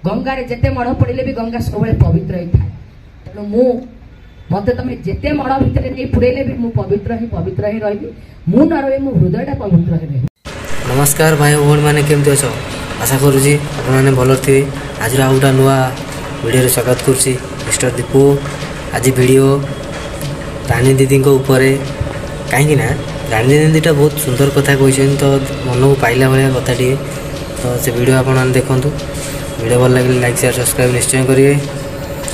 गंगार जिते मढ़ पड़े भी गंगा सब पवित्र ही था। तेणु मु मत तुम जिते मढ़ भितर नहीं पुड़े भी पवित्र ही रही मु न रही मो हृदयटा पवित्र ही रही। नमस्कार भाई भौणी मैंने केमती अछ आशा करुँची आपने भल थे। आज आउ गोटे नुआ वीडियो स्वागत करुँची मिस्टर दीपू। आज वीडियो रानी दीदी ऊपर कहीं रानी दीदीटा बहुत सुंदर कथा कहते तो मन को पाइला भाया कथा टे तो से वीडियो आप देखूँ। वीडियो भल लगे लाइक शेयर सब्सक्राइब निश्चय करेंगे।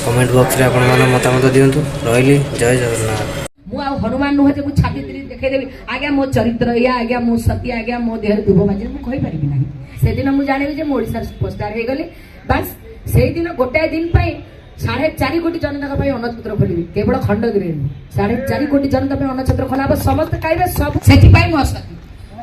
कमेंट बॉक्स रे आपण मन मतामत दिंतु। रही जय जगन्नाथ। मु आ हनुमान नुह जे मु छाती देखेदेवी आज्ञा मो चरित्र या आज्ञा मो सत्य आज्ञा मो देह दुब बाजे मु कहि पारिबि नाही। से दिन मु जानिबि जे मो ओडिसा सुपरस्टार हे गले बस से दिन गोटे दिन पई 4.5 कोटी जनता पई अनछत्र खोलिबि केवल खंडगिरी 4.5 कोटी जनता पई अनछत्र खोलाब समस्त कहबे सब सेति पई मो असति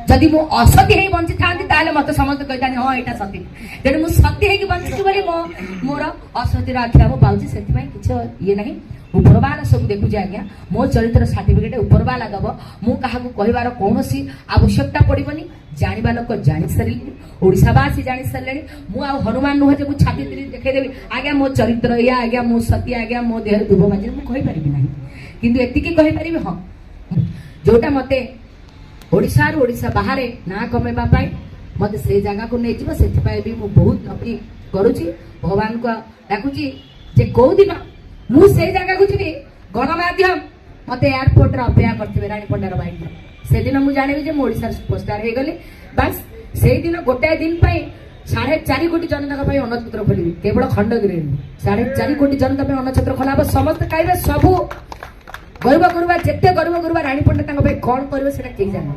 जदि मो असति हे बंची थांती ताले मते समस्त कहतानी हां एटा सती तेनु मु सत्य हे कि बंची बोली मो मोर असति राखिया मो पाउची सेति पई किछ ये नाही। उपरवाला सब देखु आज्ञा मो चरित्र सर्टिफिकेट उपरवाला दब मु कहा कहबार कौन आवश्यकता पड़ोनी। जाना लोक जानी सारे ओडावासी जानी सारे मु आ हनुमान नुह जे मु छाती देखेदेवी आज्ञा मो चरित्र या आज्ञा मो सत्य आज्ञा मो देह दुब बाजे मु कहि पारिबि नाही। किंतु एतिकी कहि पारिबि हां जोटा मते ओडिसा रो ओडिसा बाहर ना कमेबा पाई मते से जगह को नै जिवो सेति पाई भी मु बहुत अपी करूची भगवान को डाकुची जे को दिन मु से जगह को जीवी गणमाध्यम मत एयरपोर्ट अपेक्षा करते रानी पंडार बाइक से दिन मुझे जानी जे ओडिसा सुपरस्टार हो गले बस से दिन गोटे दिन 4.5 कोटी जनता अनछत्र खोलिबि केवल खंडगिरी 4.5 कोटी जनता अनछत्र खोलाब समस्त कहबे सबू गर्व करवा जिते गर्व करवा रानी पंडा कौन कर कही जान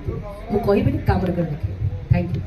मु कहि काम कर। Thank you.